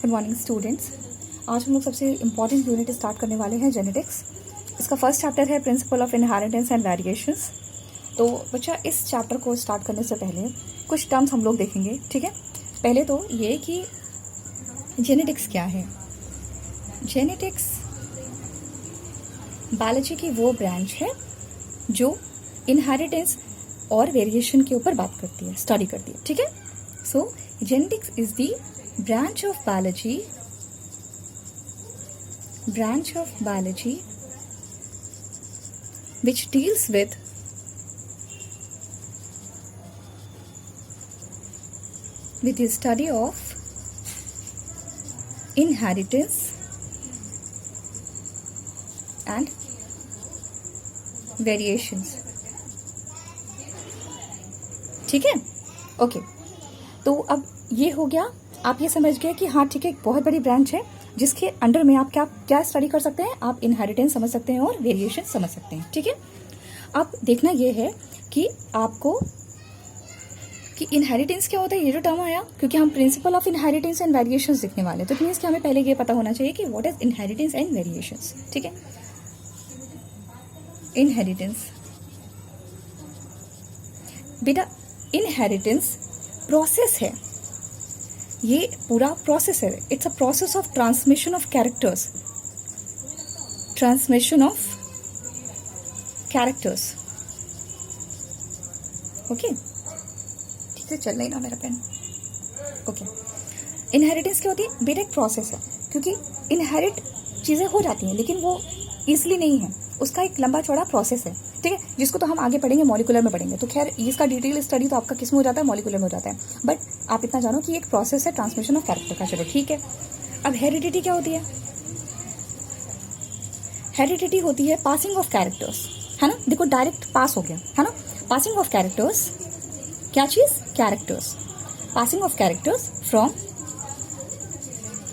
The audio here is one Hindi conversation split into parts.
Good morning students. आज हम लोग सबसे इम्पॉर्टेंट यूनिट स्टार्ट करने वाले हैं जेनेटिक्स। इसका फर्स्ट चैप्टर है principle of inheritance and variations. तो बच्चा इस चैप्टर को स्टार्ट करने से पहले कुछ टर्म्स हम लोग देखेंगे, ठीक है। पहले तो ये कि जेनेटिक्स क्या है। जेनेटिक्स बायोलॉजी की वो ब्रांच है जो इनहेरिटेंस और वेरिएशन के ऊपर बात करती है, स्टडी करती है, ठीक है। So genetics is the branch of biology which deals with the study of inheritance and variations, ठीक है। ओके, तो अब ये हो गया, आप ये समझ गए कि हाँ ठीक है, एक बहुत बड़ी ब्रांच है जिसके अंडर में आप क्या स्टडी कर सकते हैं। आप इनहेरिटेंस समझ सकते हैं और वेरिएशन समझ सकते हैं, ठीक है। अब देखना ये है कि आपको कि इनहेरिटेंस क्या होता है। ये जो टर्म आया क्योंकि हम principle of inheritance and variations देखने वाले हैं, तो मीन्स कि हमें पहले ये पता होना चाहिए कि what is inheritance and variations, ठीक है। इनहेरिटेंस बेटा, इनहेरिटेंस प्रोसेस है, ये पूरा प्रोसेस है। It's a process of transmission of characters, okay. ठीक से चल नहीं रहा मेरा पेन, ओके। इनहेरिटेंस क्या होती है बेटा? एक प्रोसेस है, क्योंकि इनहेरिट चीजें हो जाती हैं लेकिन वो इजिली नहीं है, उसका एक लंबा चौड़ा प्रोसेस है, ठीक है, जिसको तो हम आगे पढ़ेंगे, मॉलिक्यूलर में पढ़ेंगे। तो खैर इसका डिटेल स्टडी तो आपका किस में हो जाता है, मॉलिक्यूलर में हो जाता है, बट आप इतना जानो कि एक प्रोसेस है ट्रांसमिशन ऑफ कैरेक्टर का। चलो ठीक है। अब हेरिडिटी क्या होती है? हेरिडिटी होती है पासिंग ऑफ कैरेक्टर्स, है ना। देखो डायरेक्ट पास हो गया, है ना। पासिंग ऑफ कैरेक्टर्स, क्या चीज? Characters. Passing of characters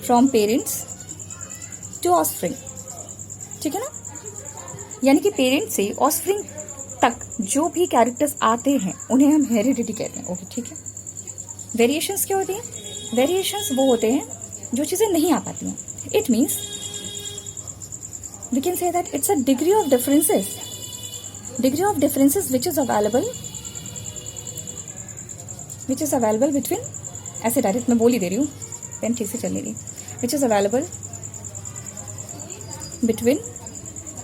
from parents to offspring, ठीक है ना। यानी कि पेरेंट्स से ऑफस्प्रिंग तक जो भी कैरेक्टर्स आते हैं उन्हें हम हेरिडिटी कहते हैं, ओके ठीक है। वेरिएशंस क्या होती हैं? वेरिएशंस वो होते हैं जो चीजें नहीं आ पाती हैं। It means we can say that it's a degree of differences which is available between, ऐसे डायरेक्ट मैं बोल ही दे रही हूँ, पेन ठीक से चल नहीं रही, विच is available between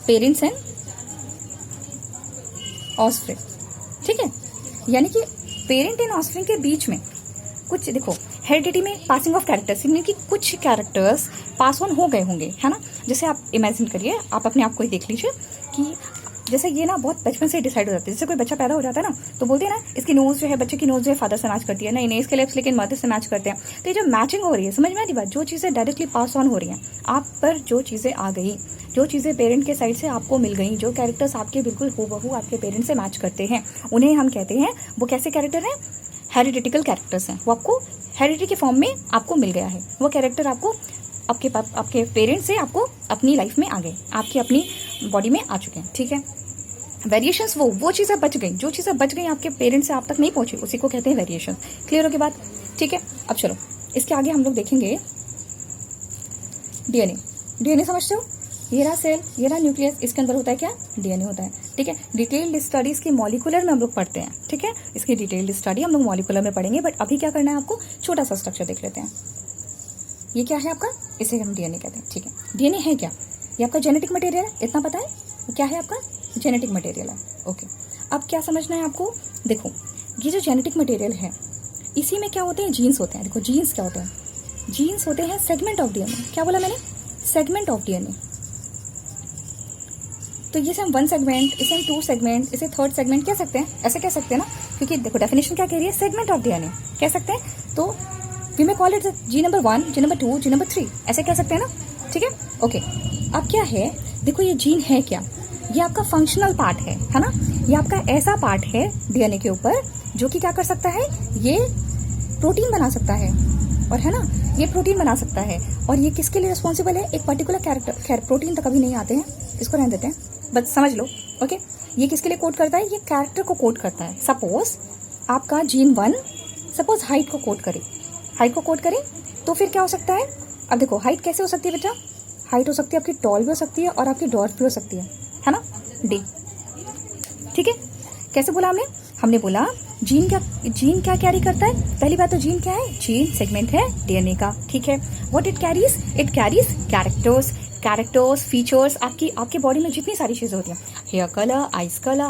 parents and offspring, ठीक है। यानी कि पेरेंट एंड ऑफस्प्रिंग के बीच में कुछ, देखो हेरिडिटी में पासिंग ऑफ कैरेक्टर्स, यानी कि कुछ कैरेक्टर्स पास ऑन हो गए होंगे, है ना। जैसे आप इमेजिन करिए, आप अपने आप को ही देख लीजिए कि जैसे ये ना बहुत बचपन से डिसाइड हो जाता है। जैसे कोई बच्चा पैदा हो जाता है ना, तो बोलते हैं ना इसकी नोज जो है, बच्चे की नोज जो है फादर से मैच करती है, नहीं इसके लिप्स लेकिन मदर से मैच करते हैं। तो ये जो मैचिंग हो रही है, समझ में आ रही बात? जो चीजें डायरेक्टली पास ऑन हो रही हैं आप पर, जो चीजें आ गई, जो चीजें पेरेंट के साइड से आपको मिल गई, जो कैरेक्टर्स आपके बिल्कुल हूबहू आपके पेरेंट से मैच करते हैं, उन्हें हम कहते हैं, वो कैसे कैरेक्टर हैं? हेरिडिटिकल कैरेक्टर्स हैं। वो आपको हेरिडिटी के फॉर्म में आपको मिल गया है, वो कैरेक्टर आपको आपके पेरेंट्स से आपको अपनी लाइफ में आ गए, आपकी अपनी बॉडी में आ चुके हैं, ठीक है। वेरिएशंस वो चीजें बच गई, जो चीजें बच गई आपके पेरेंट्स से आप तक नहीं पहुंची, उसी को कहते हैं वेरिएशन। क्लियर हो गई बात? ठीक है। अब चलो इसके आगे हम लोग देखेंगे डीएनए समझते हो? ये रहा सेल, ये रहा न्यूक्लियस, इसके अंदर होता है क्या? डीएनए होता है, ठीक है। डिटेल्ड स्टडी इसकी मॉलिक्यूलर में हम लोग पढ़ते हैं, ठीक है। इसकी डिटेल्ड स्टडी हम लोग मॉलिक्यूलर में पढ़ेंगे, बट अभी क्या करना है आपको, छोटा सा स्ट्रक्चर देख लेते हैं। ये क्या है आपका? इसे हम डीएनए कहते हैं, ठीक है। डीएनए है क्या? ये आपका जेनेटिक मटेरियल है, इतना पता है? क्या है आपका? जेनेटिक मटेरियल है, ओके। अब क्या समझना है आपको? देखो ये जो जेनेटिक मटेरियल है, इसी में क्या होते हैं? जीन्स होते हैं। देखो जीन्स क्या होते हैं? जीन्स होते हैं सेगमेंट ऑफ डीएनए। क्या बोला मैंने? Segment of DNA. तो ये हम 1 सेगमेंट, इसे हम 2 सेगमेंट, इसे 3rd सेगमेंट कह सकते हैं, ऐसे कह सकते हैं ना, क्योंकि देखो डेफिनेशन क्या कह रही है? सेगमेंट ऑफ डीएनए कह सकते हैं। तो we may call it G number 1, G number 2, G number 3, ऐसे कह सकते हैं ना, ठीक है, ओके। अब क्या है, देखो ये जीन है क्या? ये आपका फंक्शनल पार्ट है ना। ये आपका ऐसा पार्ट है डीएनए के ऊपर जो कि क्या कर सकता है? ये प्रोटीन बना सकता है, और है ना, ये प्रोटीन बना सकता है। और ये किसके लिए रिस्पॉन्सिबल है? एक पर्टिकुलर कैरेक्टर। खैर प्रोटीन तो कभी नहीं आते हैं, इसको रहने देते हैं, बस समझ लो, ओके। ये किसके लिए कोड करता है? ये कैरेक्टर को कोड करता है। सपोज आपका जीन 1 सपोज हाइट को कोड करे, तो फिर क्या हो सकता है? अब देखो हाइट कैसे हो सकती है बेटा, हाइट हो सकती है आपकी टॉल भी हो सकती है और आपकी डॉर्फ भी हो सकती है ना, डी। ठीक है, कैसे बोला हमने, हमने बोला जीन क्या कैरी करता है। पहली बात तो जीन क्या है, जीन सेगमेंट है डीएनए का। ठीक है, what it carries characters features, आपके बॉडी में जितनी सारी चीजें होती हैं, हेयर कलर,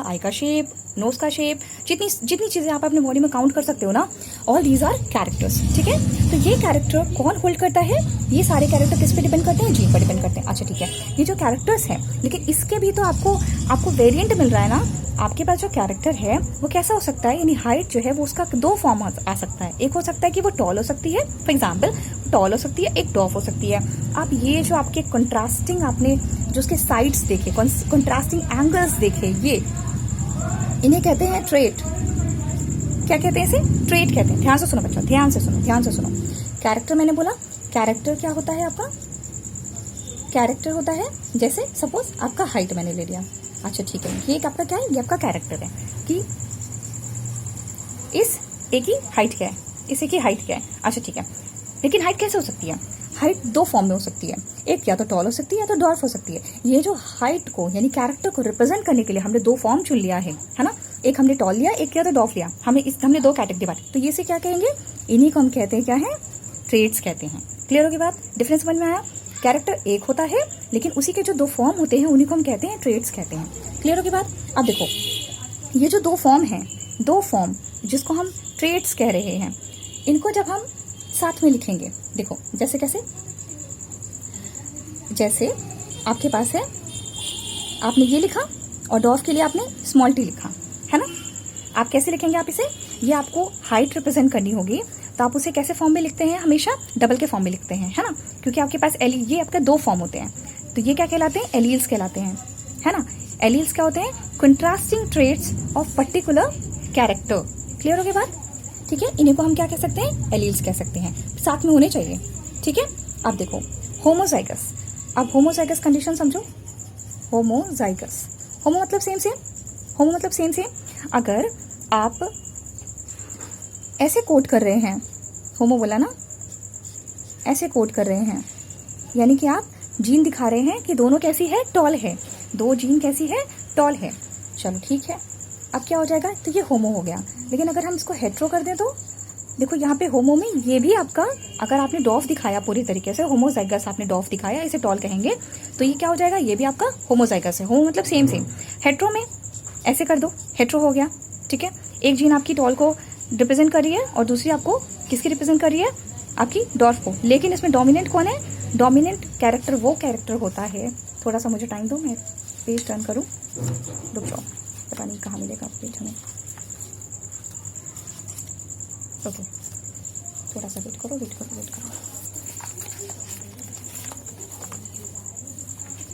आई का शेप, नोज का शेप, जितनी चीजें आप अपने बॉडी में काउंट कर सकते हो ना, ऑल दीज आर कैरेक्टर्स। ठीक है, तो ये कैरेक्टर कौन होल्ड करता है, ये सारे कैरेक्टर किस पे डिपेंड करते हैं, जीन पर डिपेंड करते हैं। अच्छा ठीक है, ये जो कैरेक्टर्स हैं, लेकिन इसके भी तो आपको वेरिएंट मिल रहा है ना। आपके पास जो कैरेक्टर है वो कैसा हो सकता है, यानी हाइट जो है वो उसका दो फॉर्म आ सकता है। एक हो सकता है कि वो टॉल हो सकती है, फॉर एग्जाम्पल टॉल हो सकती है, एक डॉफ हो सकती है। आप ये जो आपके कंट्रास्टिंग, आपने जो उसके साइड्स देखे, कंट्रास्टिंग एंगल्स देखे, ये इन्हें कहते हैं ट्रेट। क्या कहते हैं इसे, ट्रेट कहते हैं। ध्यान से सुनो बच्चों, ध्यान से सुनो। कैरेक्टर मैंने बोला, कैरेक्टर क्या होता है आपका, कैरेक्टर होता है जैसे सपोज आपका हाइट मैंने ले लिया। अच्छा ठीक है, ये आपका क्या है, ये आपका कैरेक्टर है कि इस एक ही हाइट क्या है, इस एक ही हाइट क्या है। अच्छा ठीक है, लेकिन हाइट कैसे हो सकती है, हाइट दो फॉर्म में हो सकती है, एक या तो टॉल हो सकती है या तो डॉर्फ हो सकती है। ये जो हाइट को यानी कैरेक्टर को रिप्रेजेंट करने के लिए हमने दो फॉर्म चुन लिया है ना, एक हमने टॉल लिया, एक या तो डॉर्फ लिया, हमने दो कैटेगरी बांटी। तो ये से क्या कहेंगे, इन्हीं को हम कहते हैं क्या है, ट्रेट्स कहते हैं। क्लियर होगी बात, डिफरेंस समझ में आया। कैरेक्टर एक होता है लेकिन उसी के जो दो फॉर्म होते हैं उन्हीं को हम कहते हैं ट्रेट्स कहते हैं। क्लियर होगी बात। अब देखो ये जो दो फॉर्म हैं, दो फॉर्म जिसको हम ट्रेट्स कह रहे हैं, इनको जब हम साथ में लिखेंगे, देखो जैसे कैसे, जैसे आपके पास है, आपने ये लिखा और डॉर्फ के लिए आपने स्मॉल टी लिखा है ना। आप कैसे लिखेंगे, आप इसे, ये आपको हाइट रिप्रेजेंट करनी होगी तो आप उसे कैसे फॉर्म में लिखते हैं, हमेशा डबल के फॉर्म में लिखते हैं, है ना, क्योंकि आपके पास ये आपके दो फॉर्म होते हैं। तो ये क्या कहलाते हैं, एलील्स कहलाते हैं, है ना। एलील्स क्या होते हैं, contrasting traits of particular character. Clear हो गई बात। ठीक है, इन्हीं को हम क्या कह सकते हैं, एलील्स कह सकते हैं, साथ में होने चाहिए। ठीक है, अब देखो होमोजाइगस। अब होमोजाइगस कंडीशन समझो, होमोजाइगस, होमो मतलब सेम। अगर आप ऐसे कोट कर रहे हैं, होमो बोला ना, ऐसे कोट कर रहे हैं, यानी कि आप जीन दिखा रहे हैं कि दोनों कैसी है, टॉल है, दो जीन कैसी है, टॉल है। चलो ठीक है, अब क्या हो जाएगा, तो ये होमो हो गया। लेकिन अगर हम इसको हेट्रो कर दें तो देखो यहाँ पे होमो में ये भी आपका, अगर आपने डॉफ दिखाया पूरी तरीके से, होमोजाइगस आपने डॉफ दिखाया, इसे टॉल कहेंगे, तो ये क्या हो जाएगा, ये भी आपका होमोजाइगस है। होमो मतलब सेम। हेट्रो में ऐसे कर दो, हेट्रो हो गया। ठीक है, एक जीन आपकी टॉल को रिप्रेजेंट कर रही है और दूसरी आपको किसकी रिप्रेजेंट कर रही है, आपकी डॉर्फ को। लेकिन इसमें डोमिनेंट कौन है, डोमिनेंट कैरेक्टर वो कैरेक्टर होता है, थोड़ा सा मुझे टाइम दो, मैं पेज टर्न करूँ, रुक जाओ, पता नहीं कहाँ मिलेगा पेज हमें। ओके, थोड़ा सा वेट करो।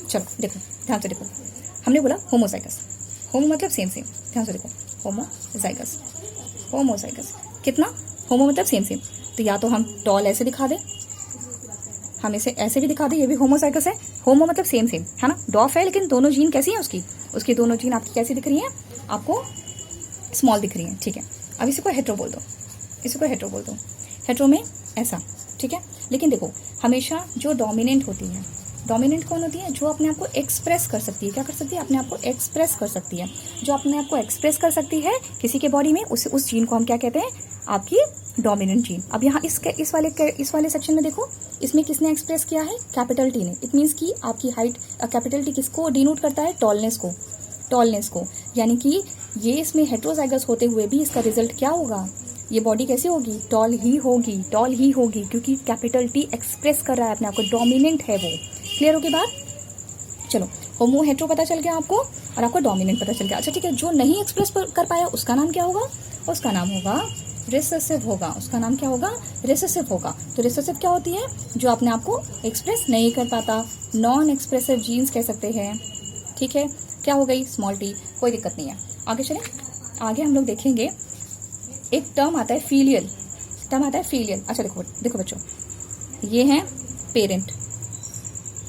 चलो देखो, ध्यान से देखो, हमने बोला होमोजाइगस, होमो मतलब सेम। ध्यान से देखो, होमोजाइगस कितना, होमो मतलब सेम। तो या तो हम टॉल ऐसे दिखा दें, हम इसे ऐसे भी दिखा दें, ये भी होमोजाइगस है। होमो मतलब सेम है ना, डॉफ है, लेकिन दोनों जीन कैसी है उसकी दोनों जीन आपकी कैसी दिख रही हैं, आपको स्मॉल दिख रही हैं। ठीक है, अब इसी को हेट्रो बोल दो, हेट्रो में ऐसा। ठीक है, लेकिन देखो हमेशा जो डोमिनेंट होती है, डोमिनेंट कौन होती है, जो अपने आप को एक्सप्रेस कर सकती है, क्या कर सकती है, अपने आप को एक्सप्रेस कर सकती है। जो अपने आप को एक्सप्रेस कर सकती है किसी के बॉडी में, उस जीन को हम क्या कहते हैं, आपकी डोमिनेंट जीन। अब यहाँ इस वाले सेक्शन में देखो, इसमें किसने एक्सप्रेस किया है, कैपिटल टी ने। इट मीन्स कि आपकी हाइट, कैपिटल टी किसको डिनोट करता है, टॉलनेस को। यानी कि ये इसमें हेट्रोजाइगस होते हुए भी इसका रिजल्ट क्या होगा, ये बॉडी कैसी होगी, टॉल ही होगी, क्योंकि कैपिटल टी एक्सप्रेस कर रहा है अपने आप को, डोमिनेंट है वो। क्लियर होगी बात। चलो, होमो हेट्रो पता चल गया आपको, और आपको डोमिनेंट पता चल गया। अच्छा ठीक है, जो नहीं एक्सप्रेस कर पाया उसका नाम क्या होगा, उसका नाम होगा रिसेसिव होगा। तो रिसेसिव क्या होती है, जो अपने आप को एक्सप्रेस नहीं कर पाता, नॉन एक्सप्रेसिव जीन्स कह सकते हैं। ठीक है, क्या हो गई, स्मॉल टी, कोई दिक्कत नहीं है। आगे चले, आगे हम लोग देखेंगे एक टर्म आता है फीलियल। अच्छा देखो बच्चों, ये हैं पेरेंट,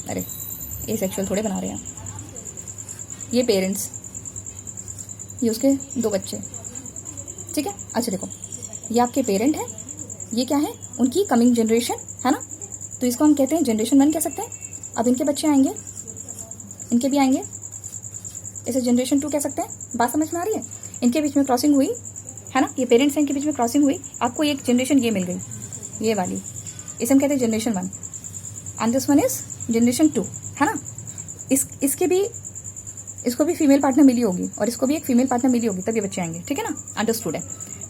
अरे ये सेक्सुअल थोड़े बना रहे हैं, ये पेरेंट्स, ये उसके दो बच्चे। ठीक है, अच्छा देखो, ये आपके पेरेंट है, ये क्या है, उनकी कमिंग जनरेशन है ना। तो इसको हम कहते हैं जनरेशन 1 कह सकते हैं। अब इनके बच्चे आएंगे, इनके भी आएंगे, इसे जनरेशन 2 कह सकते हैं। बात समझ में आ रही है? इनके बीच में क्रॉसिंग हुई है ना, ये पेरेंट्स हैं, इनके बीच में क्रॉसिंग हुई, आपको एक जनरेशन ये मिल गई, ये वाली, इसे हम कहते हैं generation 1 and this one is generation 2, है ना। इसके भी, इसको भी फीमेल पार्टनर मिली होगी और इसको भी एक फीमेल पार्टनर मिली होगी, तब ये बच्चे आएंगे, ठीक है ना, अंडरस्टूड है,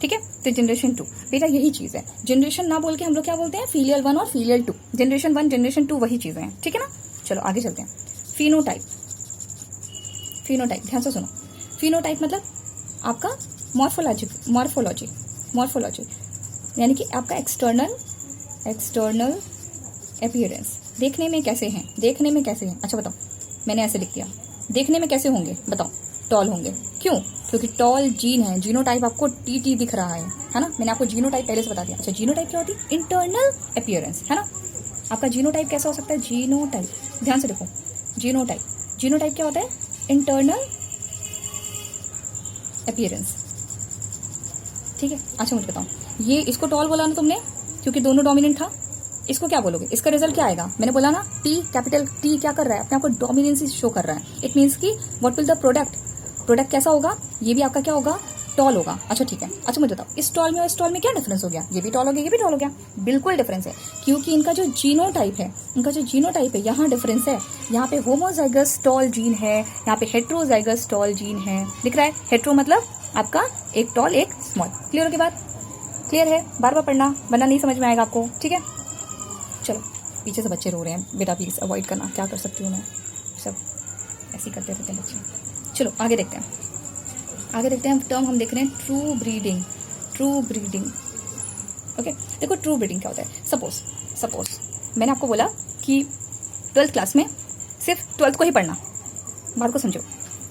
ठीक है। तो जनरेशन 2 बेटा यही चीज़ है। जनरेशन ना बोल के हम लोग क्या बोलते हैं, फीलियल 1 और फीलियल 2। जनरेशन 1 जनरेशन 2 वही चीज़ें हैं, ठीक है ना। चलो आगे चलते हैं। फिनोटाइप, फिनोटाइप ध्यान से सुनो। फिनोटाइप मतलब आपका मॉर्फोलॉजी यानी कि आपका एक्सटर्नल अपीयरेंस, देखने में कैसे हैं, देखने में कैसे हैं। अच्छा बताओ, मैंने ऐसे लिख दिया, देखने में कैसे होंगे, बताओ, टॉल होंगे। क्यों? क्योंकि टॉल जीन है, जीनोटाइप आपको टी दिख रहा है ना। मैंने आपको जीनोटाइप पहले से बता दिया। अच्छा जीनोटाइप क्या होती है? इंटरनल अपीयरेंस, है ना। आपका जीनोटाइप कैसा हो सकता है? जीनोटाइप, ध्यान से देखो, जीनोटाइप क्या होता है? इंटरनल अपीयरेंस, ठीक है। अच्छा मुझे बताओ, ये इसको टॉल बोला ना तुमने क्योंकि दोनों डोमिनेंट था, इसको क्या बोलोगे? इसका रिजल्ट क्या आएगा? मैंने बोला ना, टी, कैपिटल टी क्या कर रहा है? अपने आपको डोमिनेंसी शो कर रहा है। इट मीन्स कि व्हाट विल द प्रोडक्ट कैसा होगा? ये भी आपका क्या होगा? टॉल होगा। अच्छा ठीक है। अच्छा मुझे बताओ, इस टॉल में और इस टॉल में क्या डिफरेंस हो गया? ये भी टॉल हो गया, ये भी टॉल हो गया। बिल्कुल डिफरेंस है, क्योंकि इनका जो जीनोटाइप है, यहाँ डिफरेंस है। यहाँ पे होमोजाइगस टॉल जीन है, यहाँ पे हेट्रोजाइगस टॉल जीन है। दिख रहा है? हेट्रो मतलब आपका एक टॉल एक स्मॉल। क्लियर हो गई बात? क्लियर है? बार बार पढ़ना वरना नहीं समझ में आएगा आपको, ठीक है। चलो, पीछे से बच्चे रो रहे हैं, बेटा प्लीज अवॉइड करना, क्या कर सकती हूँ मैं, सब ऐसे ही करते रहते हैं बच्चे। चलो आगे देखते हैं, टर्म हम देख रहे हैं ट्रू ब्रीडिंग। ओके, देखो ट्रू ब्रीडिंग क्या होता है। सपोज मैंने आपको बोला कि 12th क्लास में सिर्फ 12th को ही पढ़ना। बात को समझो,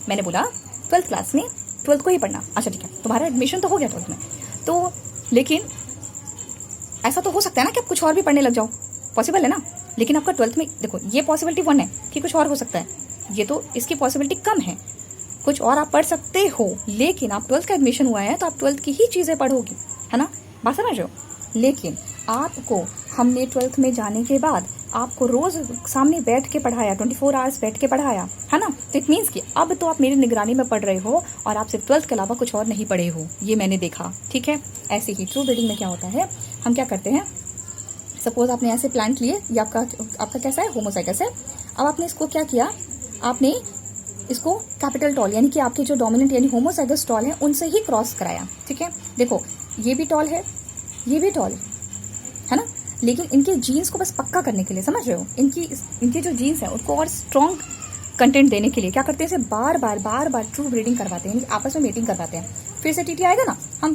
मैंने बोला 12th क्लास में 12th को ही पढ़ना। अच्छा ठीक है, तुम्हारा एडमिशन तो हो गया 12th में, तो लेकिन ऐसा तो हो सकता है ना कि आप कुछ और भी पढ़ने लग जाओ, पॉसिबल है ना। लेकिन आपका 12th में देखो, ये पॉसिबिलिटी 1 है कि कुछ और हो सकता है, ये तो इसकी पॉसिबिलिटी कम है, कुछ और आप पढ़ सकते हो। लेकिन आप 12th का एडमिशन हुआ है तो आप 12th की ही चीज़ें पढ़ोगी, है ना। बात समझ रहे हो? लेकिन आपको हमने 12th में जाने के बाद आपको रोज सामने बैठ के पढ़ाया, 24 आवर्स बैठ के पढ़ाया, है ना। तो इट मीन्स कि अब तो आप मेरी निगरानी में पढ़ रहे हो और आप सिर्फ 12th के अलावा कुछ और नहीं पढ़े हो, ये मैंने देखा, ठीक है। ऐसे ही ट्रू ब्रीडिंग में क्या होता है, हम क्या करते हैं, सपोज आपने ऐसे प्लांट लिए, ये आपका कैसा है, होमोजाइगस है। अब आपने इसको क्या किया, आपने इसको कैपिटल टॉल यानी कि आपके जो डोमिनेंट यानी होमोजाइगस टॉल है उनसे ही क्रॉस कराया, ठीक है। देखो ये भी टॉल है, ये भी टॉल है ना। लेकिन इनके जीन्स को बस पक्का करने के लिए, समझ रहे हो, इनके जो जीन्स है उनको और स्ट्रॉन्ग कंटेंट देने के लिए क्या करते हैं, इसे बार बार ट्रू ब्रीडिंग करवाते हैं, आपस में मेटिंग करवाते हैं। फिर से टीटी आएगा ना, हम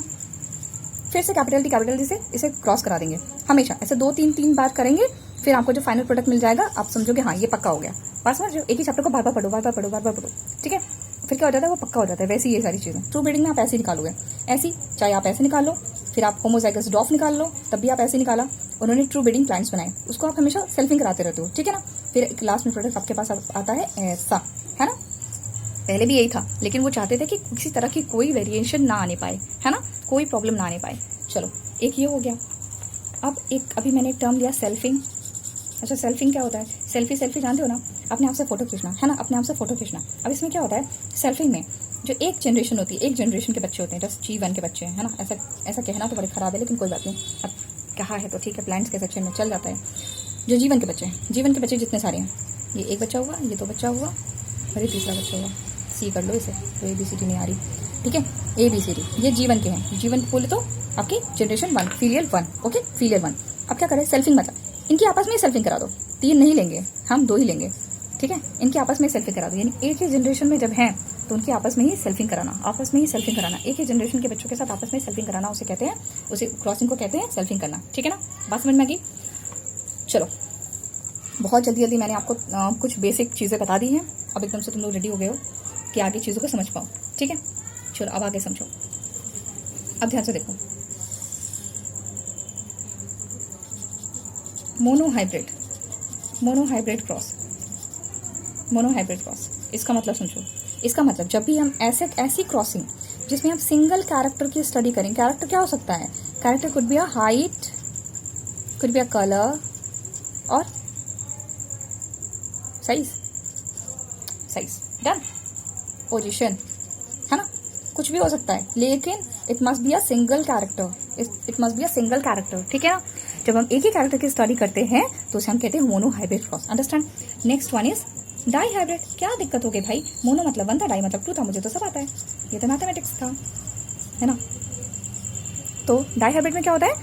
फिर से कैपिटल टी से इसे क्रॉस करा देंगे हमेशा। ऐसे 2-3 बार करेंगे, फिर आपको जो फाइनल प्रोडक्ट मिल जाएगा आप समझोगे हाँ ये पक्का हो गया। बात समझ रहे हो? एक ही चैप्टर को बार बार पढ़ो, ठीक है। फिर क्या हो जाता है, वो पक्का हो जाता है। वैसे ये सारी चीज़ें ट्रू ब्रीडिंग में आप ऐसे निकालोगे, ऐसी चाहे आप ऐसे निकाल लो, फिर आप होमोजाइगस डॉफ निकाल लो, तब भी आप ऐसे निकाला। उन्होंने ट्रू ब्रीडिंग प्लांट्स बनाए, उसको आप हमेशा सेल्फिंग कराते रहते हो, ठीक है ना। फिर लास्ट में प्रोडक्ट आपके पास आता है ऐसा, है ना। पहले भी यही था, लेकिन वो चाहते थे कि किसी तरह की कोई वेरिएशन ना आने पाए, है ना, कोई प्रॉब्लम ना आने पाए। चलो एक ये हो गया। अब अभी मैंने एक टर्म लिया सेल्फिंग। अच्छा सेल्फिंग क्या होता है? सेल्फी जानते हो ना, अपने आप से फोटो खींचना, है ना, अपने आप से फोटो खींचना। अब इसमें क्या होता है, सेल्फिंग में जो एक जनरेशन होती है, एक जनरेशन के बच्चे होते हैं, जैसे G1 के बच्चे हैं, है ना। ऐसा कहना तो बड़े खराब है, लेकिन कोई बात नहीं, अब कहा है तो ठीक है, प्लांट्स के सेक्शन में चल जाता है। जो G1 के बच्चे हैं, G1 के बच्चे जितने सारे हैं, ये एक बच्चा हुआ, ये 2 बच्चा हुआ और ये तीसरा बच्चा हुआ। C कर लो इसे, तो ABCD नहीं आ रही, ठीक है, ABCD ये G1 के हैं। G1 बोले तो आपकी जनरेशन 1, फीलियल 1, ओके, फीलियल 1। अब क्या करें, सेल्फिंग मतलब इनकी आपस में ही सेल्फिंग करा दो, 3 नहीं लेंगे हम, 2 ही लेंगे, ठीक है। इनकी आपस में सेल्फिंग करा दो, यानी एक ही जनरेशन में जब हैं तो उनकी आपस में ही सेल्फिंग कराना, एक ही जनरेशन के बच्चों के साथ आपस में सेल्फिंग कराना, उसे कहते हैं, उसे क्रॉसिंग को कहते हैं सेल्फिंग करना, ठीक है ना। बात समझ में आ गई? चलो बहुत जल्दी मैंने आपको कुछ बेसिक चीज़ें बता दी हैं। अब एकदम से तुम लोग रेडी हो गए हो कि आगे चीज़ों को समझ पाओ, ठीक है। चलो अब आगे समझो, अब ध्यान से देखो। मोनोहाइब्रिड क्रॉस, इसका मतलब समझो। इसका मतलब जब भी हम ऐसी क्रॉसिंग जिसमें हम सिंगल कैरेक्टर की स्टडी करें, कैरेक्टर क्या हो सकता है, character could be a height, could be a colour, और साइज, साइज डन। पोजीशन, है ना, कुछ भी हो सकता है, लेकिन it must be a single character, it must be a single character, ठीक है ना। जब हम एक ही कैरेक्टर की स्टडी करते हैं तो उसे हम कहते हैं monohybrid cross, understand. Next one is dihybrid. क्या दिक्कत हो गई भाई, मोनो मतलब 1 था, डाई मतलब 2 था, मुझे तो सब आता है, ये तो मैथमेटिक्स था, है ना। तो डाई हाइब्रिड में क्या होता है,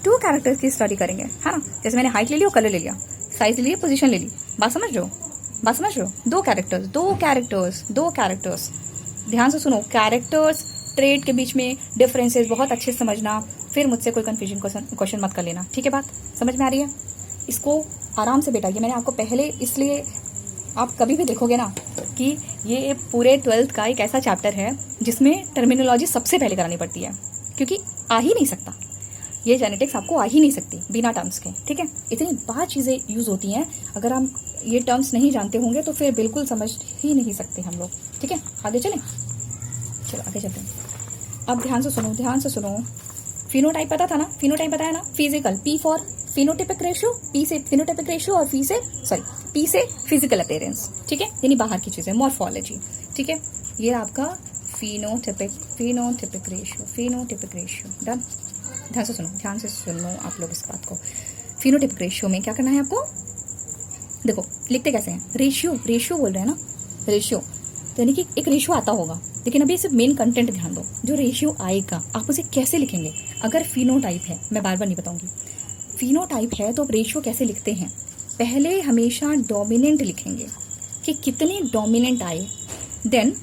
2 कैरेक्टर्स की स्टडी करेंगे, है ना। जैसे मैंने हाइट ले ली और कलर ले लिया, साइज ले लिया, पोजीशन ले ली, बात समझ रहे हो, बात समझ रहे हो। 2 कैरेक्टर्स, 2 कैरेक्टर्स, 2 कैरेक्टर्स, ध्यान से सुनो। कैरेक्टर्स ट्रेड के बीच में डिफरेंसेस बहुत अच्छे से समझना, फिर मुझसे कोई कंफ्यूजन क्वेश्चन मत कर लेना, ठीक है। बात समझ में आ रही है, इसको आराम से बेटा, ये मैंने आपको पहले, इसलिए आप कभी भी देखोगे ना कि ये पूरे 12th का एक ऐसा चैप्टर है जिसमें टर्मिनोलॉजी सबसे पहले करानी पड़ती है, क्योंकि आ ही नहीं सकता, ये जेनेटिक्स आपको आ ही नहीं सकती बिना टर्म्स के, ठीक है। इतनी बात चीज़ें यूज़ होती हैं, अगर हम ये टर्म्स नहीं जानते होंगे तो फिर बिल्कुल समझ ही नहीं सकते हम लोग, ठीक है। आगे चलें, चलो आगे चलते हैं। अब ध्यान से सुनो, ध्यान से सुनो। फिनोटाइप पता था ना, फिनोटाइप बताया ना, physical, P for phenotypic ratio, P से फिनोटाइपिक रेशियो और पी से फिजिकल अपीयरेंस, ठीक है, यानी बाहर की चीजें, मॉर्फोलॉजी, ठीक है। ये आपका फिनोटाइपिक रेशियो डन। ध्यान से सुनो, ध्यान से सुनो आप लोग इस बात को। फिनोटाइपिक रेशियो में क्या करना है आपको, देखो लिखते कैसे हैं, रेशियो बोल रहे हैं ना, रेशियो यानी कि एक रेशियो आता होगा, लेकिन अभी सिर्फ मेन कंटेंट ध्यान दो। जो रेशियो आएगा आप उसे कैसे लिखेंगे, अगर फिनोटाइप है, मैं बार बार नहीं बताऊंगी, फिनोटाइप है तो रेशियो कैसे लिखते हैं, पहले हमेशा डोमिनेंट लिखेंगे कि कितने डोमिनेंट आए, देन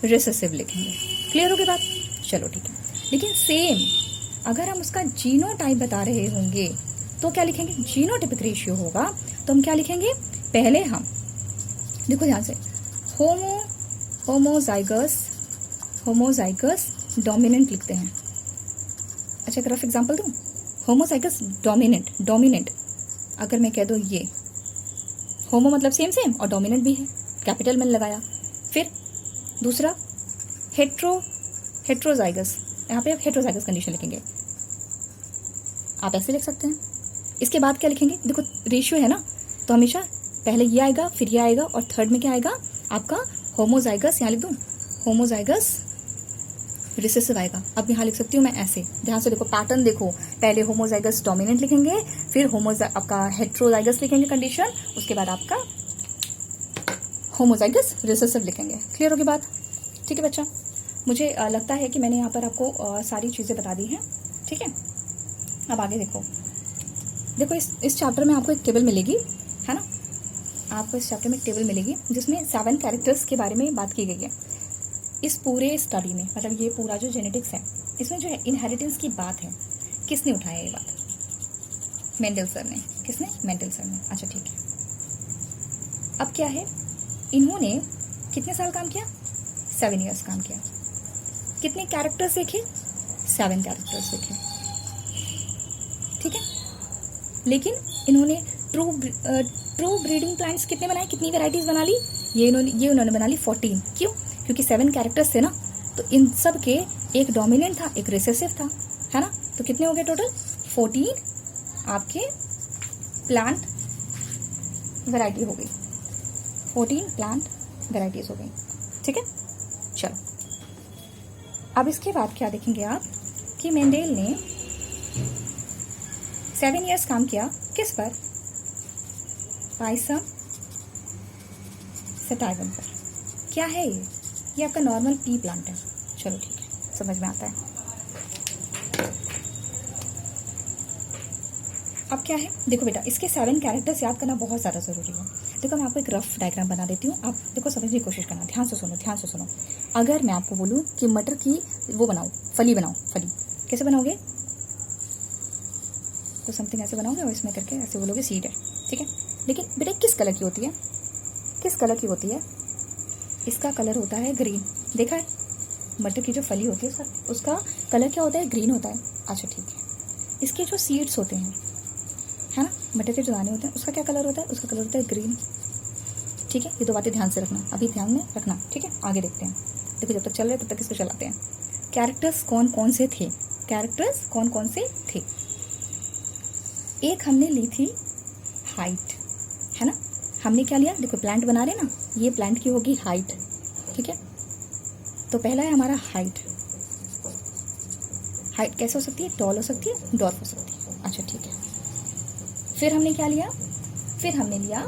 रिसेसिव लिखेंगे। क्लियर हो गई बात, चलो ठीक है। लेकिन सेम अगर हम उसका जीनोटाइप बता रहे होंगे तो क्या लिखेंगे, जीनोटाइपिक रेशियो होगा तो हम क्या लिखेंगे, पहले हम देखो ध्यान से, होमोजाइगस डोमिनेंट लिखते हैं। अच्छा एक रफ एग्जांपल दूं, होमोजाइगस डोमिनेंट अगर मैं कह दूं, ये होमो मतलब सेम और डोमिनेंट भी है, कैपिटल में लगाया। फिर दूसरा हेट्रोजाइगस, यहाँ पे आप हेट्रोजाइगस कंडीशन लिखेंगे, आप ऐसे लिख सकते हैं। इसके बाद क्या लिखेंगे, देखो रेशियो है ना, तो हमेशा पहले ये आएगा, फिर ये आएगा, और थर्ड में क्या आएगा आपका होमोजाइगस, यहाँ लिख दूं होमोजाइगस रिसेसिव आएगा। अब यहाँ लिख सकती हूँ मैं ऐसे, ध्यान से देखो पैटर्न देखो, पहले होमोजाइगस डोमिनेंट लिखेंगे, फिर आपका हेट्रोजाइगस लिखेंगे कंडीशन, उसके बाद आपका होमोजाइगस रिसेसिव लिखेंगे। क्लियर होगी बात, ठीक है बच्चा। मुझे लगता है कि मैंने यहाँ पर आपको सारी चीज़ें बता दी हैं, ठीक है। अब आगे देखो इस चैप्टर में आपको एक टेबल मिलेगी, है ना, आपको इस चैप्टर में एक टेबल मिलेगी जिसमें 7 कैरेक्टर्स के बारे में बात की गई है। इस पूरे स्टडी में, मतलब ये पूरा जो जेनेटिक्स है, इसमें जो है इनहेरिटेंस की बात है, किसने उठाया ये बात, मेंडल सर ने। किसने, मेंडल सर ने। अच्छा ठीक है। अब क्या है, इन्होंने कितने साल काम किया, 7 ईयर्स काम किया। कितने कैरेक्टर्स देखे, 7 कैरेक्टर्स देखे, ठीक है। लेकिन इन्होंने ट्रू ब्रीडिंग प्लांट्स कितने बनाए, कितनी वेराइटीज बना ली, ये उन्होंने बना ली 14। क्यों, क्योंकि 7 कैरेक्टर्स थे ना, तो इन सब के एक डोमिनेंट था, एक रिसेसिव था, है ना। तो कितने हो गए टोटल, 14 आपके प्लांट वैरायटी हो गई, 14 प्लांट वैराइटीज हो गई, ठीक है। चलो अब इसके बाद क्या देखेंगे आप कि मेंडेल ने 7 ईयर्स काम किया किस पर, पाइसम सेटाइवम पर। क्या है ये आपका नॉर्मल पी प्लांट है। चलो ठीक है, समझ में आता है। अब क्या है, देखो बेटा, इसके 7 कैरेक्टर्स याद करना बहुत ज़्यादा ज़रूरी है। देखो मैं आपको एक रफ डायग्राम बना देती हूँ, आप देखो समझने की कोशिश करना, ध्यान से सुनो। अगर मैं आपको बोलूँ कि मटर की वो बनाओ, फली बनाओ, फली कैसे बनाओगे, तो समथिंग ऐसे बनाओगे और इसमें करके ऐसे बोलोगे सीड है, ठीक है। लेकिन बेटा किस कलर की होती है, किस कलर की होती है, इसका कलर होता है ग्रीन। देखा है, मटर की जो फली होती है उसका कलर क्या होता है, ग्रीन होता है। अच्छा ठीक है। इसके जो सीड्स होते हैं, है ना, मटर के जो दाने होते हैं, उसका क्या कलर होता है, उसका कलर होता है ग्रीन, ठीक है। ये 2 बातें ध्यान से रखना, अभी ध्यान में रखना, ठीक है। आगे देखते हैं, देखो जब तक चल रहे तब तक इसको चलाते हैं। कैरेक्टर्स कौन कौन से थे, कैरेक्टर्स कौन कौन से थे। एक हमने ली थी हाइट, है ना। हमने क्या लिया, देखो प्लांट बना रहे हैं ना, ये प्लांट की होगी हाइट, ठीक है। तो पहला है हमारा हाइट। हाइट कैसे हो सकती है, टॉल हो सकती है, डॉर्फ हो सकती है। अच्छा ठीक है। फिर हमने क्या लिया, फिर हमने लिया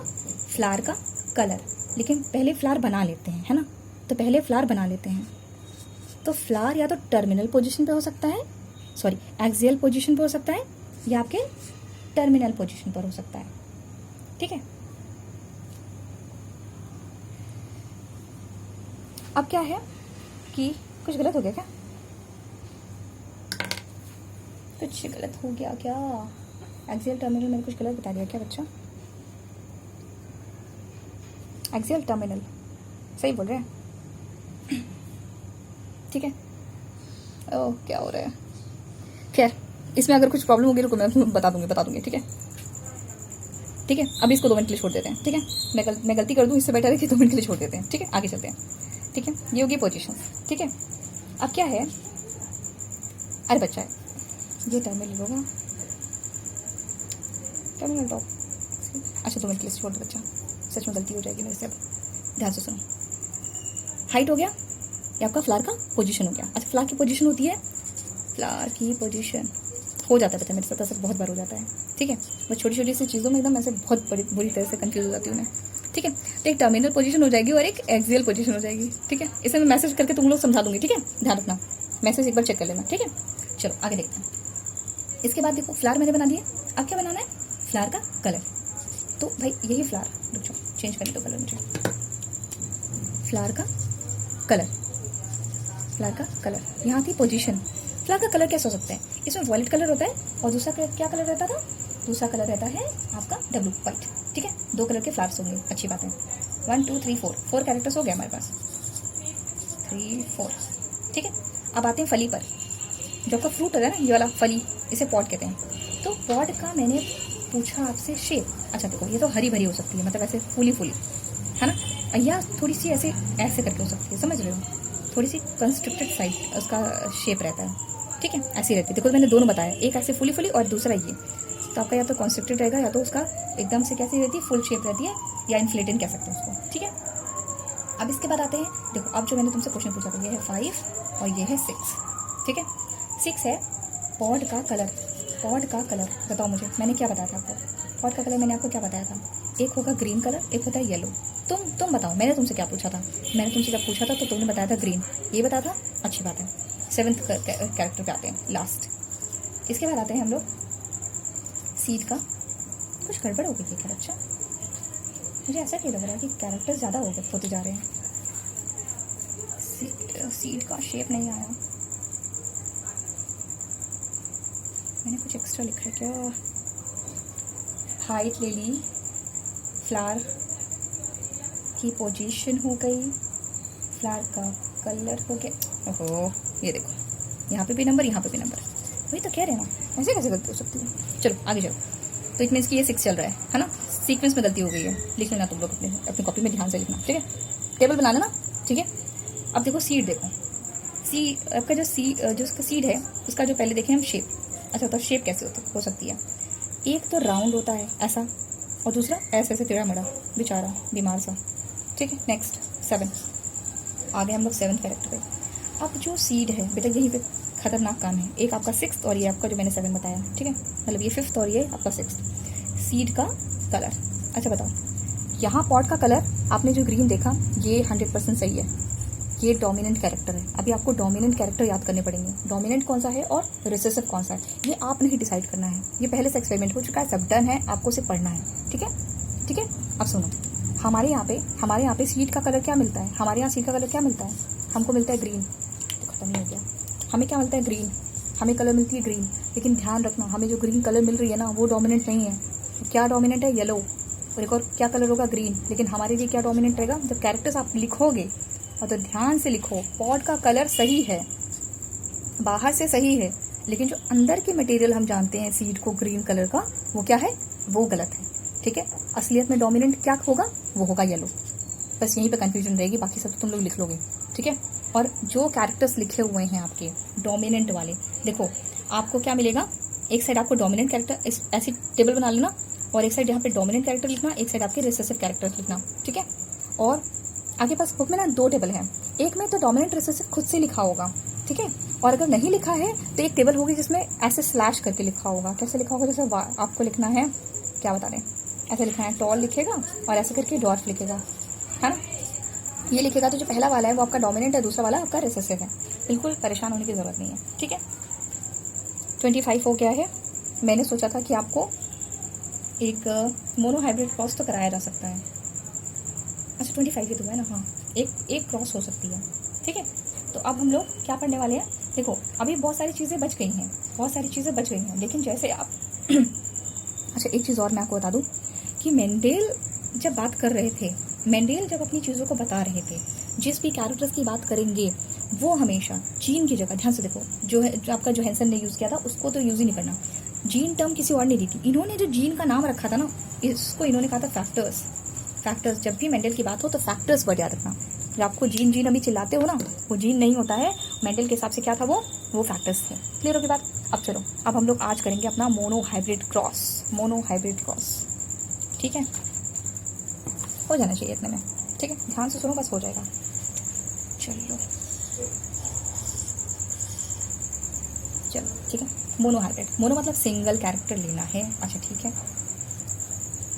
फ्लावर का कलर। लेकिन पहले फ्लावर बना लेते हैं, है ना। तो पहले फ्लावर बना लेते हैं। तो फ्लावर या तो टर्मिनल पोजीशन पे हो सकता है, सॉरी एक्सियल पोजीशन पे हो सकता है, या आपके टर्मिनल पोजीशन पर हो सकता है, ठीक है। अब क्या है कि कुछ गलत हो गया क्या, कुछ गलत हो गया क्या, एक्सियल टर्मिनल मैंने कुछ गलत बता दिया क्या बच्चा। एक्सियल टर्मिनल सही बोल रहे हैं, ठीक है। ओह क्या हो रहा है, खैर इसमें अगर कुछ प्रॉब्लम होगी तो मैं बता दूंगी, ठीक है। ठीक है, अभी इसको 2 मिनट के लिए छोड़ देते हैं, ठीक है। मैं गलती कर दूं, इससे बेटर है कि 2 मिनट के लिए छोड़ देते हैं, ठीक है। आगे चलते हैं, ठीक है। ये होगी पोजीशन, ठीक है। अब क्या है, अरे बच्चा है ये टर्मिनल होगा, टर्मिनल टॉप। अच्छा 2 मिनट के लिए छोड़ दो बच्चा, सच में गलती हो जाएगी मेरे से। अब ध्यान से सुनो, हाइट हो गया, ये आपका फ्लावर का पोजीशन हो गया। अच्छा फ्लावर की पोजीशन होती है, फ्लावर की पोजीशन हो जाता है बच्चा, मेरे साथ ऐसा बहुत बार हो जाता है, ठीक है। मैं छोटी छोटी सी चीज़ों में एकदम ऐसे बहुत बुरी तरह से कंफ्यूज हो जाती हूँ मैं, ठीक है। तो एक टर्मिनल पोजीशन हो जाएगी और एक एक्सियल पोजीशन हो जाएगी, ठीक है। इसे मैं मैसेज करके तुम लोग समझा दूंगी, ठीक है। ध्यान रखना, मैसेज एक बार चेक कर लेना, ठीक है। चलो आगे देखते हैं। इसके बाद देखो फ्लावर मैंने बना दिया, अब क्या बनाना है, फ्लावर का कलर। तो भाई यही फ्लावर, रुक जाओ चेंज करने दो कलर मुझे। फ्लावर का कलर, फ्लावर का कलर, यहाँ थी पोजीशन। फ्लावर का कलर कैसा हो सकता है, इसमें वॉयलेट कलर होता है और दूसरा क्या कलर रहता था, दूसरा कलर रहता है आपका डब्लू वाइट, ठीक है। 2 कलर के फ्लावर्स होंगे, अच्छी बात है। 1 2 3 4 कैरेक्टर्स हो गए हमारे पास, 3 4, ठीक है। अब आते हैं फली पर, जो आपका फ्रूट होता है ना, ये वाला फली, इसे पॉट कहते हैं। तो पॉट का मैंने पूछा आपसे शेप। अच्छा देखो ये तो हरी भरी हो सकती है, मतलब ऐसे फूली फूली, है ना, या थोड़ी सी ऐसे ऐसे करके हो सकती है, समझ रहे हो, थोड़ी सी कंस्ट्रक्टेड साइड उसका शेप रहता है, ठीक है। ऐसी रहती है, देखो मैंने दोनों बताया, एक ऐसे फूली फूली और दूसरा ये। तो आपका या तो कॉन्स्ट्रक्टेड रहेगा या तो उसका एकदम से कैसी रहती है, फुल शेप रहती है, या इन्फ्लेटेड कह सकते हैं उसको, ठीक है। अब इसके बाद आते हैं, देखो अब जो मैंने तुमसे क्वेश्चन पूछा था, ये है 5 और ये है 6, ठीक है। 6 है पॉड का कलर, पॉड का कलर बताओ मुझे, मैंने क्या बताया था आपको, पॉड का कलर मैंने आपको क्या बताया था, एक होगा ग्रीन कलर, एक होता है येलो। तुम बताओ मैंने तुमसे क्या पूछा था, मैंने तुमसे जब पूछा था तो तुमने बताया था ग्रीन, ये बताया था, अच्छी बात है। 7th कैरेक्टर पे आते हैं, लास्ट। इसके बाद आते हैं हम लोग सीड का। कुछ गड़बड़ हो गई है क्या बच्चा, मुझे ऐसा क्यों लग रहा है कि कैरेक्टर ज़्यादा होते जा रहे हैं। सीड का शेप नहीं आया, मैंने कुछ एक्स्ट्रा लिखा है क्या। हाइट ले ली, फ्लावर की पोजीशन हो गई, फ्लावर का कलर हो गया। ओहो ये देखो, यहाँ पे भी नंबर, यहाँ पे भी नंबर, वही तो कह रहे हैं ना, ऐसे कैसे गलती हो सकती है। चलो आगे जाओ। तो इट मीन्स कि ये 6 चल रहा है ना, सीक्वेंस में गलती हो गई है, लिख लेना तुम लोग अपनी कॉपी में ध्यान से लिखना, ठीक है। टेबल बना लेना, ठीक है। अब देखो सीड, देखो आपका जो उसका सीड है, उसका जो पहले देखें हम शेप। अच्छा तो शेप कैसे हो सकती है, एक तो राउंड होता है ऐसा, और दूसरा ऐसे ऐसे टेढ़ा मेढ़ा, बेचारा बीमार सा, ठीक है। नेक्स्ट 7, आ गए हम लोग 7th कैरेक्टर पे। अब जो सीड है बेटा, यहीं पे खतरनाक काम है, एक आपका 6th और ये आपका जो मैंने 7 बताया, ठीक है, मतलब ये 5th और ये आपका 6th। सीड का कलर, अच्छा बताओ, यहाँ पॉट का कलर आपने जो ग्रीन देखा, ये 100% सही है, ये डोमिनेंट कैरेक्टर है। अभी आपको डोमिनेंट कैरेक्टर याद करने पड़ेंगे, डोमिनेंट कौन सा है और रिसेसिव कौन सा है, ये आप नहीं डिसाइड करना है, ये पहले से एक्सपेरिमेंट हो चुका है, सब डन है, आपको सिर्फ पढ़ना है, ठीक है, ठीक है। अब सुनो, हमारे यहाँ पे सीड का कलर क्या मिलता है, हमारे यहाँ सीड का कलर क्या मिलता है, हमको मिलता है ग्रीन, तो खत्म ही हो गया। हमें क्या मिलता है, ग्रीन, हमें कलर मिलती है ग्रीन, लेकिन ध्यान रखना हमें जो ग्रीन कलर मिल रही है ना, वो डोमिनेंट नहीं है। तो क्या डोमिनेंट है, येलो, और एक और क्या कलर होगा, ग्रीन। लेकिन हमारे लिए क्या डोमिनेंट रहेगा, जब कैरेक्टर्स आप लिखोगे और तो ध्यान से लिखो, पॉट का कलर सही है, बाहर से सही है, लेकिन जो अंदर के मटेरियल हम जानते हैं सीड को ग्रीन कलर का, वो क्या है, वो गलत है, ठीक है। असलियत में डोमिनेंट क्या होगा, वो होगा येलो। बस यहीं पे कंफ्यूजन रहेगी, बाकी सब तो तुम लोग लिख लोगे, ठीक है। और जो कैरेक्टर्स लिखे हुए हैं आपके डोमिनेंट वाले, देखो आपको क्या मिलेगा, एक साइड आपको डोमिनेंट कैरेक्टर, ऐसी टेबल बना लेना, और एक साइड यहाँ पे डोमिनेंट कैरेक्टर लिखना, एक साइड आपके रिसेसिव कैरेक्टर्स लिखना, ठीक है। और आपके पास बुक में ना 2 टेबल है, एक में तो डोमिनेंट रिसेसिव खुद से लिखा होगा, ठीक है, और अगर नहीं लिखा है तो एक टेबल होगी जिसमें ऐसे स्लैश करके लिखा होगा। कैसे लिखा होगा? जैसे आपको लिखना है, क्या बता रहे हैं, ऐसे लिखना है, टॉल लिखेगा और ऐसे करके डॉर्फ लिखेगा, है ना। ये लिखेगा तो जो पहला वाला है वो आपका डोमिनेंट है, दूसरा वाला आपका रिसेसिव है। बिल्कुल परेशान होने की जरूरत नहीं है, ठीक है। 25 हो गया है। मैंने सोचा था कि आपको एक मोनो हाइब्रिड क्रॉस तो कराया जा सकता है। अच्छा 25 ही तो है ना, हाँ, एक क्रॉस हो सकती है, ठीक है। तो अब हम लोग क्या पढ़ने वाले हैं? देखो अभी बहुत सारी चीज़ें बच गई हैं, बहुत सारी चीज़ें बच गई हैं, लेकिन जैसे आप अच्छा एक चीज़ और मैं आपको बता दूं कि मेंडेल जब बात कर रहे थे, मेंडेल जब अपनी चीज़ों को बता रहे थे, जिस भी कैरेक्टर्स की बात करेंगे वो हमेशा जीन की जगह, ध्यान से देखो, जो आपका जोहानसन ने यूज़ किया था उसको तो यूज़ ही नहीं करना, जीन टर्म किसी और ने दी थी। इन्होंने जो जीन का नाम रखा था ना, इसको इन्होंने कहा था फैक्टर्स। फैक्टर्स, जब भी मेंडल की बात हो तो फैक्टर्स वर्ड याद रखना। जब आपको जीन जीन अभी चिल्लाते हो ना, वो जीन नहीं होता है, मेंडल के हिसाब से क्या था वो फैक्टर्स थे। क्लियर होगी बात? अब चलो, अब हम लोग आज करेंगे अपना मोनो हाइब्रिड क्रॉस, ठीक है। हो जाना चाहिए इतने में, ठीक है, ध्यान से सुनो, बस हो जाएगा। चलो ठीक है। मोनो हाइब्रिड, मोनो मतलब सिंगल कैरेक्टर लेना है। अच्छा ठीक है,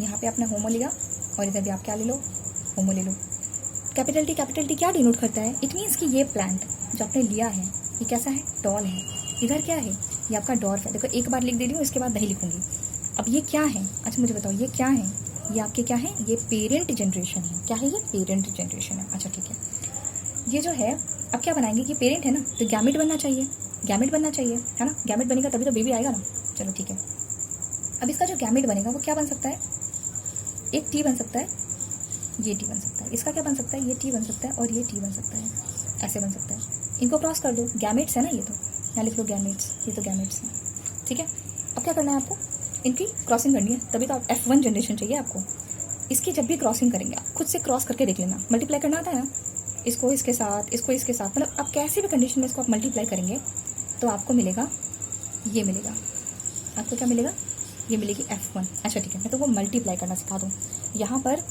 यहाँ पे आपने होमो लिया और इधर भी आप क्या ले लो, होमो ले लो। कैपिटल टी क्या डिनोट करता है? इट मीन्स कि ये प्लांट जो आपने लिया है ये कैसा है? टॉल है। इधर क्या है? ये आपका डॉर्फ है। देखो एक बार लिख दे रही हूँ, इसके बाद नहीं लिखूंगी। अब ये क्या है? अच्छा मुझे बताओ ये क्या है? ये आपके क्या है? ये पेरेंट जनरेशन है। क्या है ये? पेरेंट जनरेशन है। अच्छा ठीक है, ये जो है अब क्या बनाएंगे? ये पेरेंट है ना, तो गैमेट बनना चाहिए, गैमेट बनना चाहिए, है ना। गैमेट बनेगा तभी तो बेबी आएगा ना। चलो ठीक है, अब इसका जो गैमेट बनेगा वो क्या बन सकता है? एक टी बन सकता है, ये टी बन सकता है, इसका क्या बन सकता है? ये टी बन सकता है और ये टी बन सकता है, ऐसे बन सकता है। इनको क्रॉस कर दो, गैमेट्स है ना ये, तो यहाँ लिख लो गैमेट्स, ये तो गैमेट्स हैं, ठीक है। अब क्या करना है आपको? इनकी क्रॉसिंग करनी है, तभी तो आप F1 जनरेशन चाहिए आपको। इसकी जब भी क्रॉसिंग करेंगे आप खुद से क्रॉस करके देख लेना। मल्टीप्लाई करना आता है ना, इसको इसके साथ, इसको इसके साथ, मतलब आप कैसे भी कंडीशन में इसको आप मल्टीप्लाई करेंगे तो आपको मिलेगा, ये मिलेगा। आपको क्या मिलेगा? ये मिलेगी F1। अच्छा ठीक है, मैं तो वो मल्टीप्लाई करना सिखा दूँ। यहाँ पर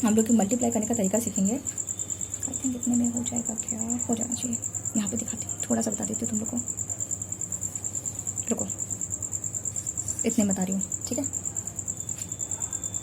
हम लोग की मल्टीप्लाई करने का तरीका सीखेंगे। आई थिंक इतने में हो जाएगा, क्या हो जाना चाहिए। यहाँ पे दिखाती हूँ, थोड़ा सा बता देती हूँ तुम लोग को, रुको, इतने बता रही हूँ, ठीक है।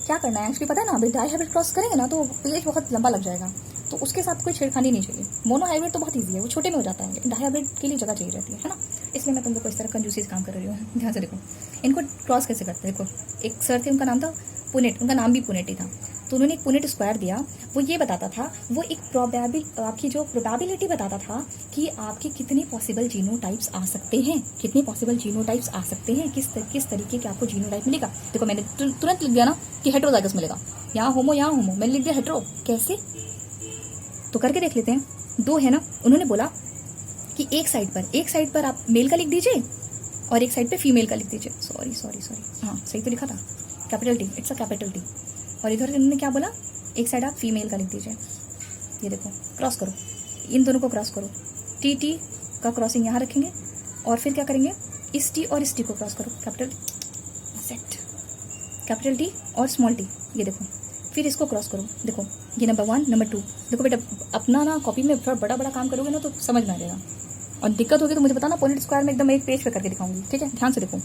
क्या करना है एक्चुअली पता है ना, अभी डाई हाइब्रिड क्रॉस करेंगे ना तो पेज बहुत लंबा लग जाएगा, तो उसके साथ कोई छेड़खानी नहीं चाहिए। मोनो हाइब्रिड तो बहुत ईजी है, वो छोटे में हो जाता है, लेकिन डाई हाइब्रिड के लिए जगह चाहिए रहती है ना। इसलिए मैं तुम लोग को इस तरह कंजूसी से काम कर रही हूँ। ध्यान से देखो, इनको क्रॉस कैसे करते हैं। देखो एक सर थे, उनका नाम था पुनेट, उनका नाम भी पुनेट ही था, तो उन्होंने एक पुनेट स्क्वायर दिया। वो ये बताता था, वो एक आपकी जो प्रोबेबिलिटी बताता था कि आपके कितने पॉसिबल जीनोटाइप्स आ सकते हैं, कितने पॉसिबल जीनोटाइप्स आ सकते हैं, किस तरीके के आपको जीनोटाइप मिलेगा। देखो मैंने तुरंत लिख दिया ना कि हेटेरोजाइगस मिलेगा, यहाँ होमो यहाँ होमो, मैंने लिख दिया हेटेरो। कैसे? तो करके देख लेते हैं। 2 है ना, उन्होंने बोला कि एक साइड पर आप मेल का लिख दीजिए और एक साइड पे फीमेल का लिख दीजिए। सॉरी, हाँ सही तो लिखा था, capital T, it's a capital T. और इधर इन्होंने क्या बोला? एक साइड आप फीमेल का लिख दीजिए। ये देखो क्रॉस करो, इन दोनों को क्रॉस करो, टी का क्रॉसिंग यहाँ रखेंगे और फिर क्या करेंगे? इस टी और इस टी को क्रॉस करो, कैपिटल टी और स्मॉल टी, ये देखो, फिर इसको क्रॉस करो। देखो ये नंबर 1 नंबर 2। देखो बेटा अपना ना कॉपी में थोड़ा बड़ा काम करोगे ना तो समझ में आ जाएगा, और दिक्कत होगी तो मुझे बताना, पुनेट स्क्वायर में एकदम एक पेज पे करके दिखाऊंगी, ठीक है। ध्यान से देखो,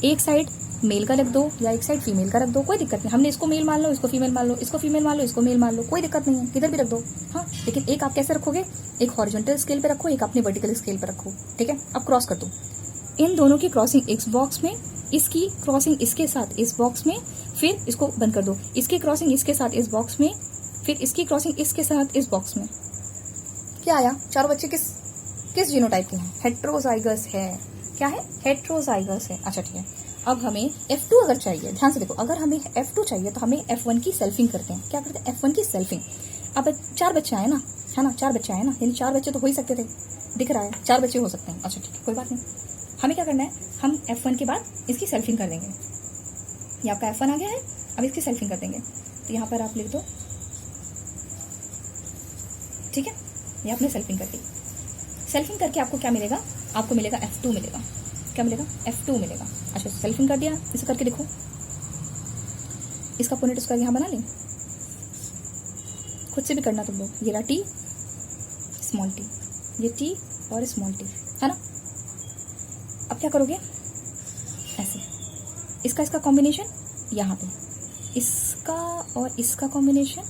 एक साइड मेल का रख दो या एक साइड फीमेल का रख दो, कोई दिक्कत नहीं। हमने इसको मेल मान लो, इसको फीमेल मान लो, इसको फीमेल मान लो, इसको मेल मान लो, कोई दिक्कत नहीं है, किधर भी रख दो। हाँ लेकिन एक आप कैसे रखोगे? एक हॉरिजॉन्टल स्केल पे रखो, एक अपने वर्टिकल स्केल पे रखो, ठीक है। अब क्रॉस कर दो, इन दोनों की क्रॉसिंग इस बॉक्स में, इसकी क्रॉसिंग इसके साथ इस बॉक्स में, फिर इसको बंद कर दो, इसकी क्रॉसिंग इसके साथ इस बॉक्स में, फिर इसकी क्रॉसिंग इसके साथ इस बॉक्स में। क्या आया? चारों बच्चे किस जीनोटाइप के हैं? हेट्रोजाइगस है। क्या है? हेट्रोजाइगस है। अच्छा ठीक है, अब हमें F2 अगर चाहिए, ध्यान से देखो, अगर हमें F2 चाहिए तो हमें F1 की सेल्फिंग करते हैं। क्या करते हैं? F1 की सेल्फिंग। अब 4 बच्चे आए ना, है ना, 4 बच्चे आए ना, यानी 4 बच्चे तो हो ही सकते थे, दिख रहा है 4 बच्चे हो सकते हैं। अच्छा ठीक है, कोई बात नहीं। हमें क्या करना है? हम F1 के बाद इसकी सेल्फिंग कर देंगे। ये आपका F1 आ गया है, अब इसकी सेल्फिंग कर देंगे। तो यहाँ पर आप लिख दो, ठीक है, ये आपने सेल्फिंग कर दी। सेल्फिंग करके आपको क्या मिलेगा? आपको मिलेगा F2 मिलेगा। क्या मिलेगा? F2 मिलेगा। अच्छा सेल्फिंग कर दिया, इसे करके देखो, इसका पोनेट स्क्वायर यहाँ बना लें, खुद से भी करना तुम लोग। ये रहा टी स्मॉल टी, ये टी और स्मॉल टी, है ना। अब क्या करोगे, ऐसे इसका कॉम्बिनेशन यहाँ पे, इसका और इसका कॉम्बिनेशन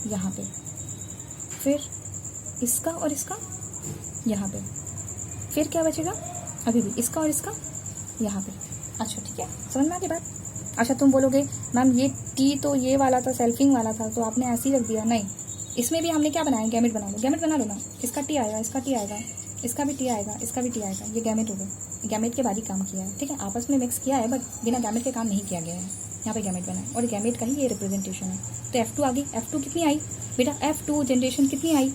यहाँ पे, फिर इसका और इसका यहाँ पे, फिर क्या बचेगा, अभी भी इसका और इसका यहाँ पे। अच्छा ठीक है, समझ में आ गई बात। अच्छा तुम बोलोगे मैम ये टी तो ये वाला था, सेल्फिंग वाला था, तो आपने ऐसे ही रख दिया। नहीं, इसमें भी हमने क्या बनाया, गैमेट बना लो। गैमेट बना लो ना, इसका टी आएगा, इसका टी आएगा, इसका भी टी आएगा, इसका भी टी आएगा, ये गैमेट हो गए। गैमेट के बाद ही काम किया है, ठीक है, आपस में मिक्स किया है, बट बिना गैमेट के काम नहीं किया गया है। यहाँ पे गैमेट बना है और गैमेट का ही ये रिप्रेजेंटेशन है। तो F2 आ गई। F2 कितनी आई बेटा, F2 जनरेशन कितनी आई।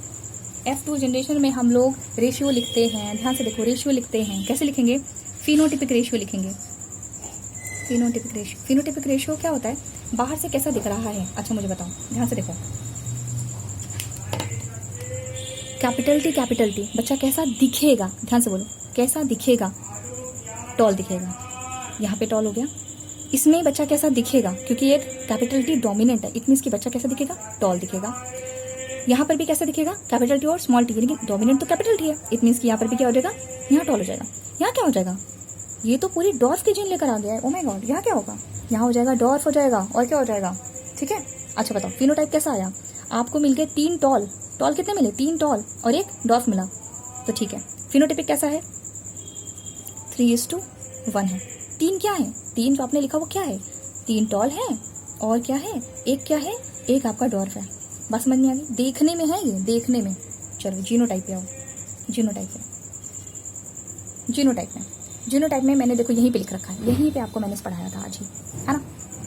F2 जनरेशन में हम लोग रेशियो लिखते हैं, ध्यान से देखो, रेशियो लिखते हैं। कैसे लिखेंगे, फिनोटिपिक रेशियो लिखेंगे। फिनोटिपिक रेशियो क्या होता है, बाहर से कैसा दिख रहा है। अच्छा मुझे बताओ, ध्यान से देखो, कैपिटल टी बच्चा कैसा दिखेगा, ध्यान से बोलो, कैसा दिखेगा, टॉल दिखेगा। यहाँ पे टॉल हो गया। इसमें बच्चा कैसा दिखेगा, क्योंकि एक कैपिटल टी डोमिनेंट है, इट मीन्स कि बच्चा कैसा दिखेगा, टॉल दिखेगा। यहाँ पर भी कैसा दिखेगा, कैपिटल टी और स्मॉल टी, यानी कि डोमिनेंट तो कैपिटल टी है, इट मीन्स कि यहाँ पर भी क्या हो जाएगा, यहाँ टॉल हो जाएगा। यहाँ क्या हो जाएगा, ये तो पूरी डॉर्फ की जीन लेकर आ गया है। ओ माय गॉड, यहाँ क्या होगा, यहाँ हो जाएगा डॉर्फ हो जाएगा, और क्या हो जाएगा, ठीक है। अच्छा बताओ, फिनोटाइप कैसा आया, आपको मिल गए 3 टॉल। टॉल कितने मिले, 3 टॉल और 1 डॉर्फ मिला, तो ठीक है। फिनोटाइपिक कैसा है, 3:1 है। 3 क्या है, 3 जो आपने लिखा वो क्या है, 3 टॉल है और क्या है, 1 क्या है, 1 आपका डॉर्फ है। बस समझ में आ गई, देखने में है ये, देखने में। चलो जीनोटाइप पे आओ, जीनोटाइप में मैंने देखो यहीं पे लिख रखा है, यहीं पे आपको मैंने पढ़ाया था आज ही, है ना।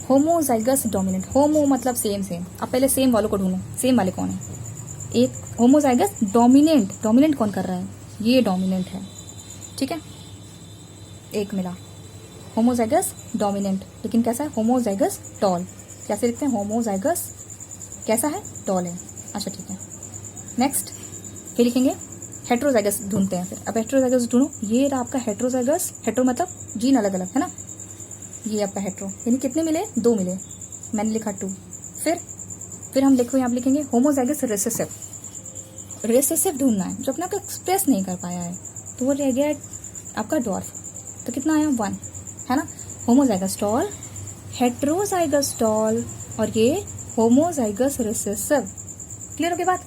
होमोजाइगस डोमिनेंट, होमो मतलब सेम। अब पहले सेम वालों को ढूंढो, सेम वाले कौन है। एक होमोजाइगस डोमिनेंट कौन कर रहा है, ये डोमिनेंट है, ठीक है। एक मिला होमोजाइगस डोमिनेंट, लेकिन कैसा है, होमोजाइगस टॉल। कैसे लिखते हैं, होमोजाइगस कैसा है, टॉल है। अच्छा ठीक है, नेक्स्ट फिर लिखेंगे हेट्रोजाइगस ढूंढते हैं। फिर अब हेट्रोजाइगस ढूंढो, ये रहा आपका हेट्रोजाइगस। हेट्रो मतलब जीन अलग अलग, है ना। ये आपका हेट्रो, यानी कितने मिले, 2 मिले, मैंने लिखा 2। फिर हम देखो यहाँ लिखेंगे होमोजाइगस रिसेसिव ढूंढना है, जो अपने आप को एक्सप्रेस नहीं कर पाया है, तो वो रह गया आपका डॉर्फ। तो कितना आया, 1, है ना। होमोजाइगस टॉल, हेट्रोजाइगस टॉल, और ये होमोजाइगस रिसेसिव। क्लियर हो गई बात।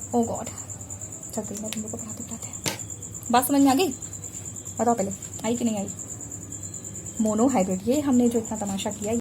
ओ गॉड, चलते मैं तुम लोग को पढ़ाते बात समझ में आ गई। बताओ पहले आई कि नहीं आई। मोनोहाइब्रिड, ये हमने जो इतना तमाशा किया